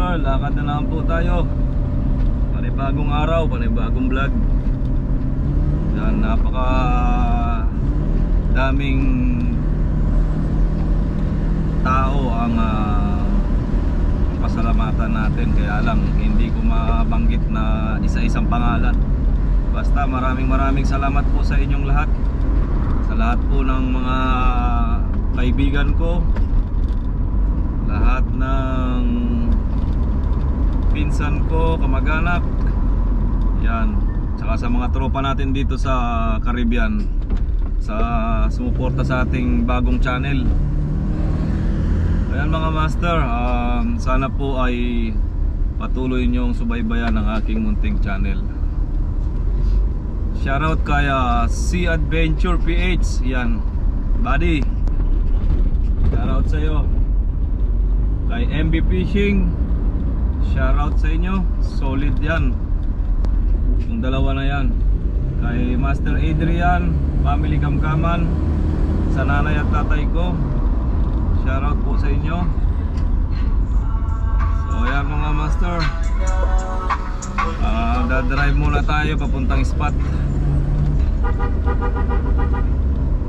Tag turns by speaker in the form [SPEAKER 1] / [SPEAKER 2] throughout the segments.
[SPEAKER 1] master, lakad na naman po tayo. Panibagong araw, panibagong vlog. Yan, napaka daming tao ang pasalamatan natin. Kaya lang hindi ko mabanggit na isa-isang pangalan. Basta maraming salamat po sa inyong lahat. Sa lahat po ng mga kaibigan ko, lahat ng pinsan ko, kamag-anak, yan, tsaka sa mga tropa natin dito sa Caribbean, sa sumuporta sa ating bagong channel. Ayan mga master, sana po ay patuloy niyong subaybayan ang aking munting channel. Shoutout kay Sea Adventure PH, yan buddy, shoutout sa iyo. Kay MB Fishing, shoutout sa inyo, solid yan yung dalawa na yan. Kay Master Adrian, Family Kamkaman, sa nanay at tatay ko, shoutout po sa inyo. So ayan mga master, dadrive muna tayo papuntang spot.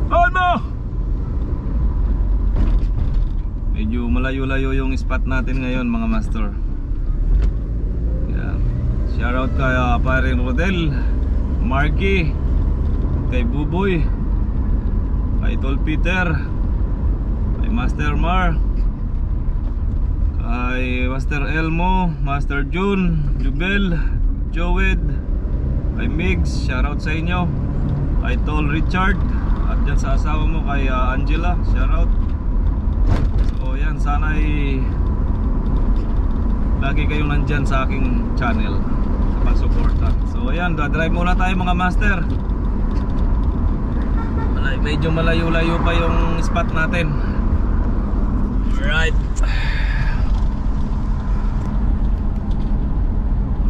[SPEAKER 1] On mo! Medyo malayo-layo yung spot natin ngayon mga master. Yan. Shoutout kay Paring Rodel, Marky, kay Buboy, kay Tol Peter, kay Master Mar, kay Master Elmo, Master June, Jubel, Joed, kay Migs, shoutout sa inyo. Kay Tol Richard, at dyan sa asawa mo kay Angela, shoutout. So yan, sana ay lagi kayong nandyan sa aking channel sa pagsuporta. So ayan, drive muna tayo mga master. Medyo malayo-layo pa yung spot natin. Alright.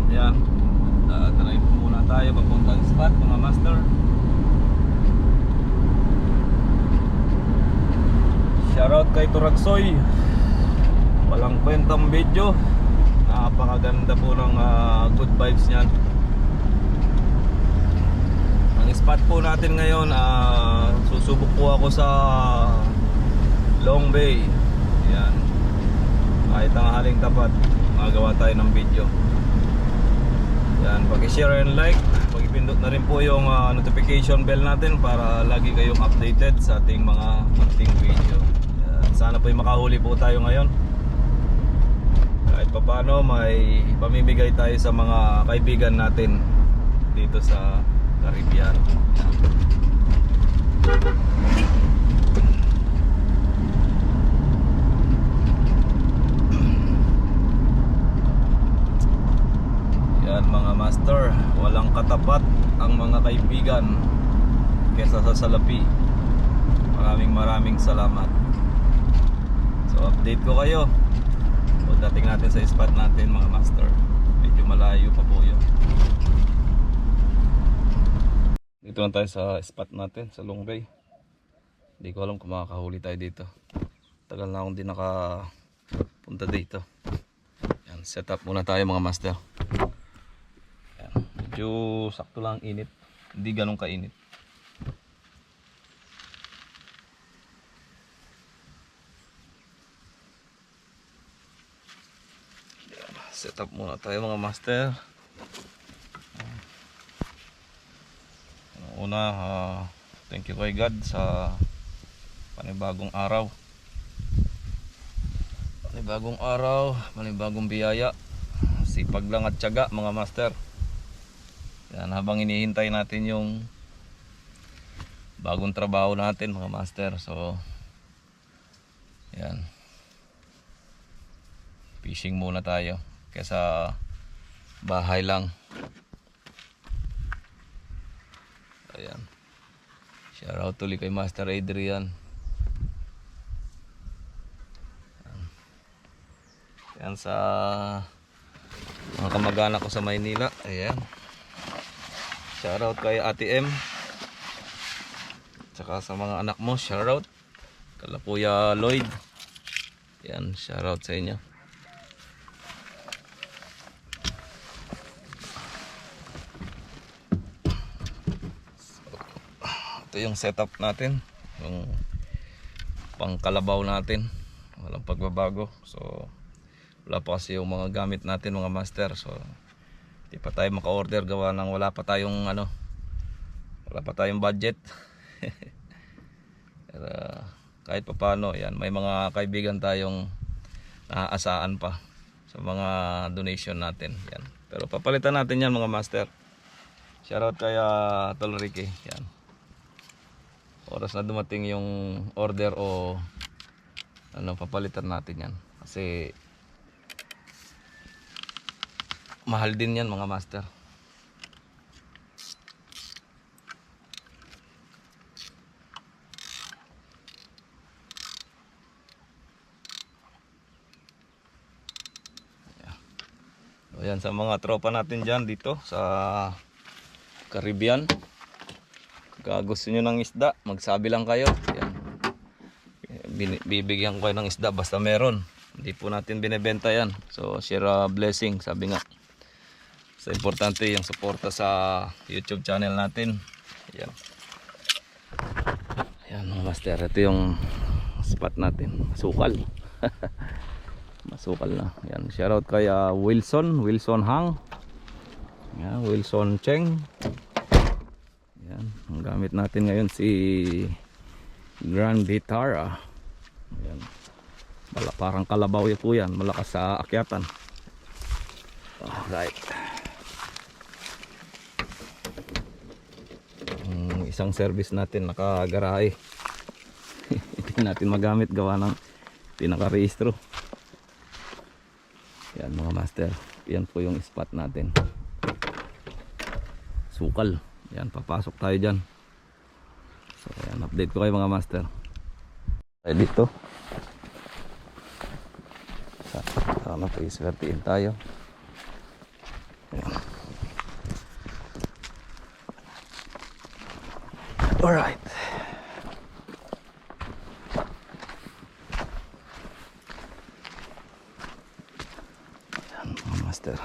[SPEAKER 1] Ayan, drive muna tayo papuntang spot mga master. Shoutout kay Turagsoy, walang kwentang video, napakaganda po ng good vibes niyan. Ang spot po natin ngayon, susubok po ako sa Long Bay. Yan, kahit ang haling tapat magawa tayo ng video. Yan, pag-share and like, pag-ipindot na rin po yung notification bell natin para lagi kayong updated sa ating mga munting video. Sana po makahuli po tayo ngayon. Kahit pa paano may pamimigay tayo sa mga kaibigan natin dito sa Caribbean. Yan mga master, walang katapat ang mga kaibigan kesa sa salapi. Maraming salamat. So update ko kayo o dating natin sa spot natin mga master. Medyo malayo pa po yun. Dito lang tayo sa spot natin sa Long Bay. Hindi ko alam kung makakahuli tayo dito. Tagal na akong di nakapunta dito. Yan, set up muna tayo mga master. Yan, medyo sakto lang init, hindi ganun kainit. Set up muna tayo mga master. Una, thank you kay God sa panibagong araw. Panibagong araw, panibagong biyaya. Sipag lang at tiyaga mga master. Yan, habang hinihintay natin yung bagong trabaho natin mga master. So yan, fishing muna tayo kaysa bahay lang. Ayan, shoutout tuloy kay Master Adrian. Ayan, sa mga kamag-anak ko sa Maynila. Ayan, shoutout kay Ate M, tsaka sa mga anak mo, shoutout. Kala Kuya Lloyd. Yan, shoutout sa inyo. ito yung setup natin, yung pangkalabaw natin, walang pagbabago. So wala pa kasi yung mga gamit natin mga master, so di pa tayo maka-order gawa ng wala pa tayong budget. Pero kahit pa paano yan, may mga kaibigan tayong naaasahan pa sa mga donation natin yan. Pero papalitan natin yan mga master. Shoutout kay Tol Ricky yan. Oras na dumating yung order o papalitan natin yan kasi mahal din yan mga master. Ayan, sa mga tropa natin dyan dito sa Caribbean, kung gusto nyo ng isda, magsabi lang kayo. Ayan. Bibigyan ko kayo ng isda basta meron. Hindi po natin binebenta yan. So share a blessing, sabi nga. So importante yung suporta sa YouTube channel natin. Ayan. Ayan mga master, ito yung spot natin, Masukal. Masukal na. Yan, shoutout kay Wilson Hang. Yan, Wilson Cheng. Yan, ang gamit natin ngayon si Grand Vitara. Yan. Parang kalabaw po yan, malakas sa akyatan. Alright. Isang service natin nakagarahe. Hindi natin magamit gawa ng pinaka-rehistro. Yan mga master, yan po yung spot natin, Sukal. Yan, papasok tayo dyan. So yan, update ko kayo mga master. Tayo dito. Sana po iswertiin tayo. Yan. Alright. Master,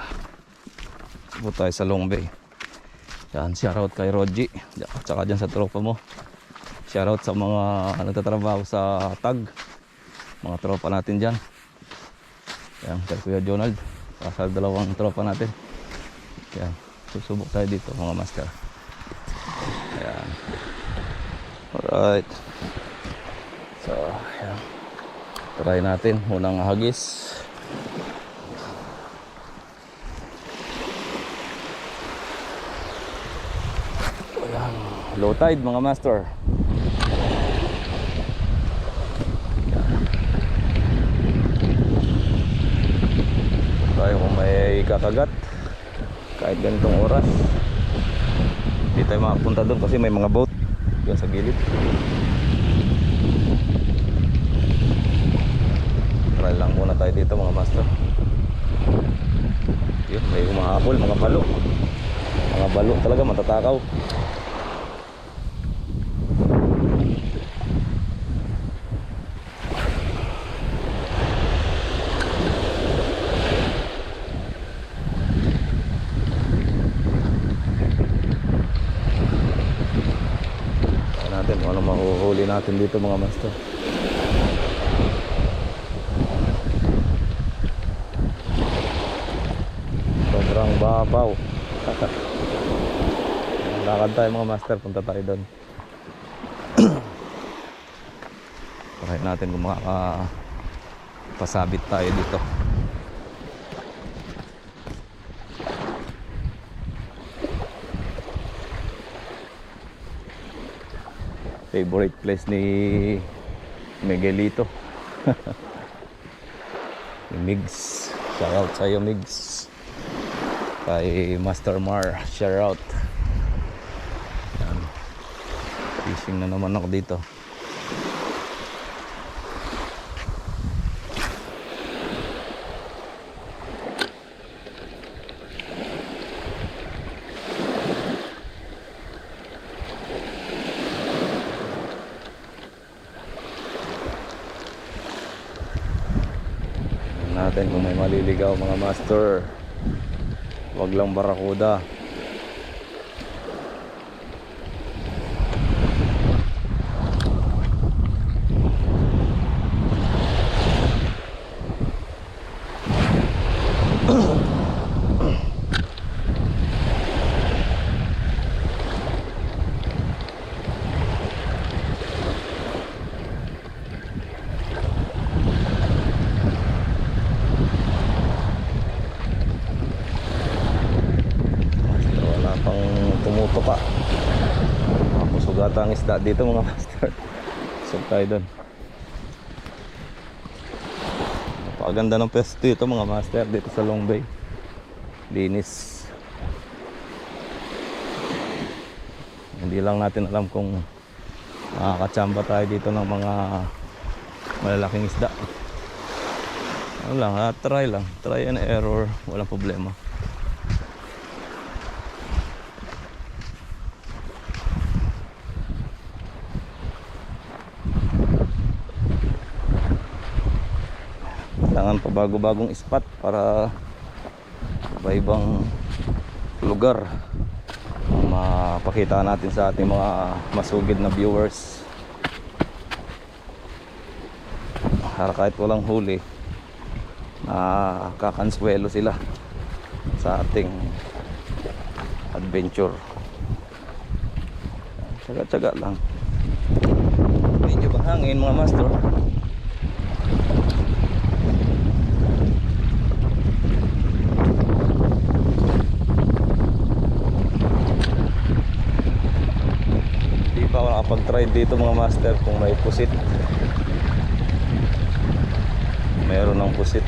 [SPEAKER 1] po tayo sa Long Bay. Yan, shoutout kay Roji at saka dyan sa tropa mo. Shoutout sa mga nagtatrabaho sa tag, mga tropa natin dyan. Yan, kay Kuya Jonald, sa dalawang tropa natin. Yan, susubok tayo dito mga master. Yan. Alright. So yan, try natin unang hagis. Low tide mga master. Tayo kung may kakagat kahit ganitong oras. Hindi tayo makapunta doon kasi may mga boat doon sa gilid. Try lang muna tayo dito mga master. Yun, may umahabol, mga balo. Mga balo talaga matatakaw. Ano mahuhuli natin dito mga master. Sobrang babaw. Lakad tayo mga master, punta tayo doon. Try natin kung makakapasabit tayo dito. Favorite place ni Miguelito. Migs, shoutout sa'yo Migs. Kay Master Mar, shoutout. Yan. Fishing na naman ako dito. Natin kung may maliligaw mga master, wag lang barakuda. ata ang isda dito mga master. Sub tayo doon. Napakaganda ng pwesto ito mga master dito sa Long Bay. Linis. Hindi lang natin alam kung makakatsamba tayo dito ng mga malalaking isda. Ano lang, try lang. Try and error. Walang problema. Kailangan pa bago-bagong spot para iba-ibang lugar ang mapakita natin sa ating mga masugid na viewers. Para kahit walang huli, nakakanswelo sila sa ating adventure. Tsaga-tsaga lang. Medyo bahangin mga master. Di pa ako nakapag-try dito mga master kung may pusit. Meron ng pusit.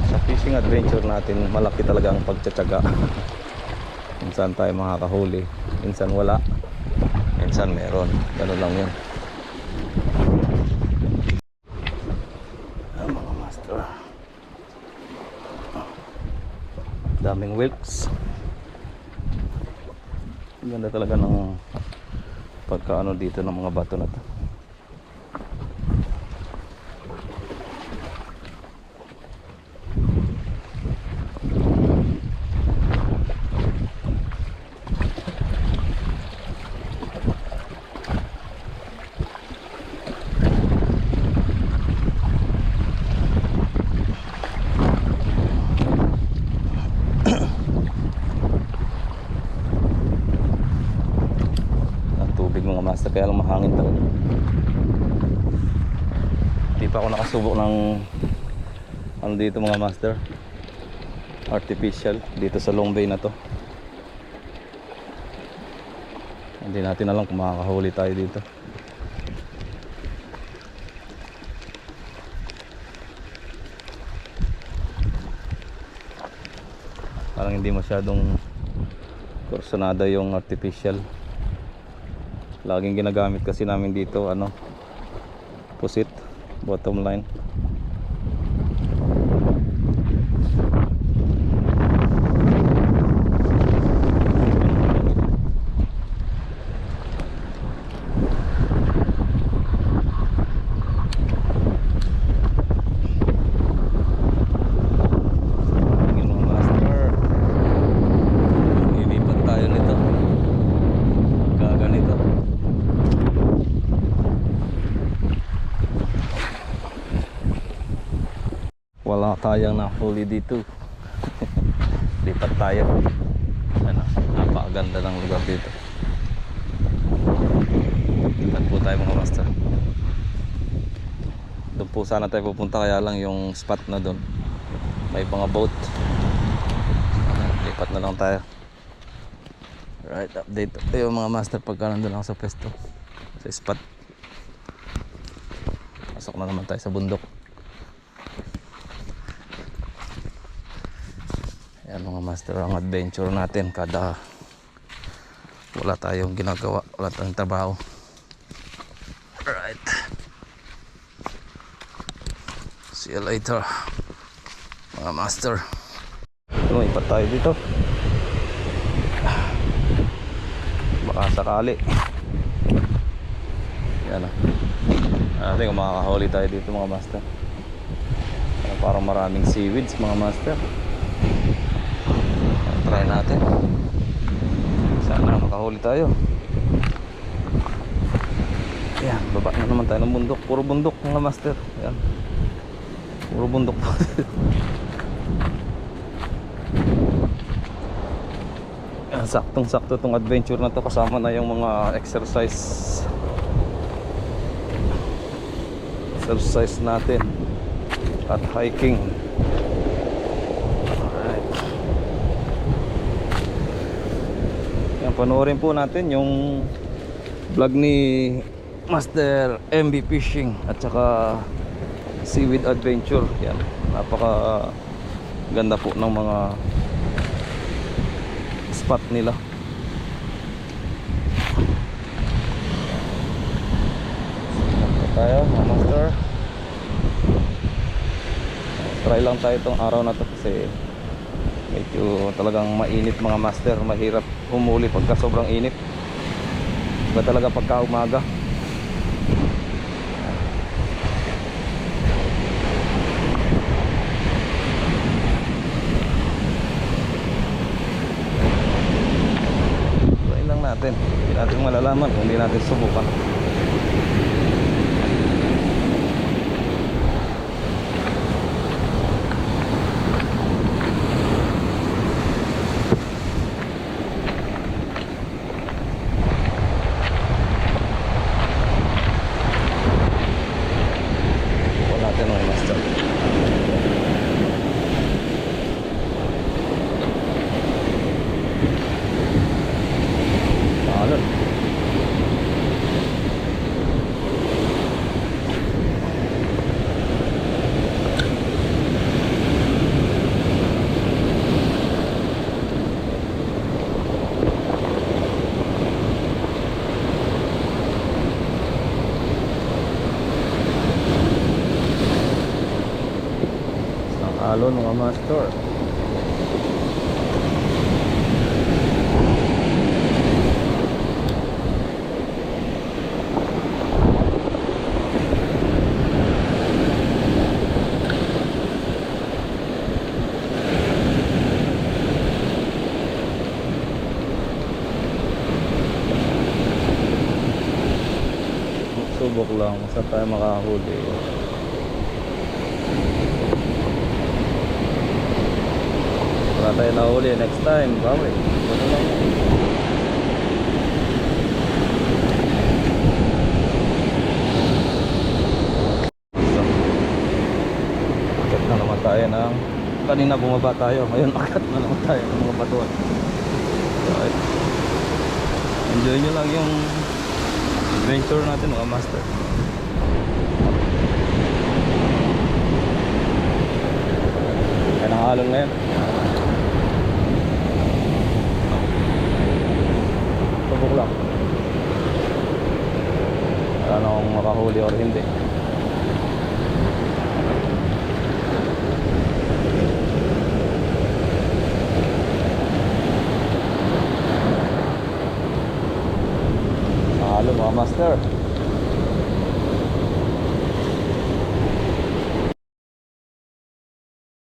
[SPEAKER 1] Sa fishing adventure natin, malaki talaga ang pagtsatsaga. Minsan tayo makakahuli, minsan wala, minsan meron. Ganun lang yun. Mga master, daming whelks. Ganda talaga ng pagkaano dito ng mga bato na to. Mga master, kaya lang mahangin talaga. Hindi pa ako nakasubok ng ano dito mga master, artificial dito sa Long Bay na to. Hindi natin alam kung makakahuli tayo dito. Parang hindi masyadong kursunada yung artificial. Laging ginagamit kasi namin dito ano, pusit, bottom line. Wala tayong nahuli dito. Lipat tayo. Ano, napakaganda ng lugar dito. Lipat po tayo mga master. Doon po sana tayo pupunta, kaya lang yung spot na doon may mga boat. Lipat na lang tayo. Right, update tayo mga master pagka nandun lang sa pwesto, sa spot. Pasok na naman tayo sa bundok. Yan mga master, ang adventure natin kada wala tayong ginagawa, wala tayong trabaho. Alright, see you later mga master. Lumipat tayo dito, baka sakali. Yan o, natin kung makakahuli tayo dito mga master. Parang maraming seaweeds mga master. Try natin. Sana makahuli tayo. Ayan, baba na naman tayo ng bundok. Puro bundok mga master. Ayan, puro bundok. Ayan, saktong sakto itong adventure na to. Kasama na yung mga exercise natin at hiking. Alright. Panoorin po natin yung vlog ni Master MB Fishing at saka Seaweed Adventure. Yan, napaka ganda po ng mga spot nila. Tayo mga master, try lang tayo itong araw na to kasi medyo talagang mainit mga master. Mahirap humuli pagka sobrang init, iba talaga pagka umaga. Try lang natin, hindi natin malalaman kung hindi natin subukan. Alon mga master. Subok lang saan tayo makahuli. Wala tayo nahuli next time, bawi. Ano lang. So, akit na naman tayo ng kanina bumaba tayo, ngayon akit na naman tayo ng mga batuan. So, enjoy nyo lang yung adventure natin mga master. Kaya nang alon ngayon. Subok lang. Wala na akong makahuli or hindi. Halo mga master.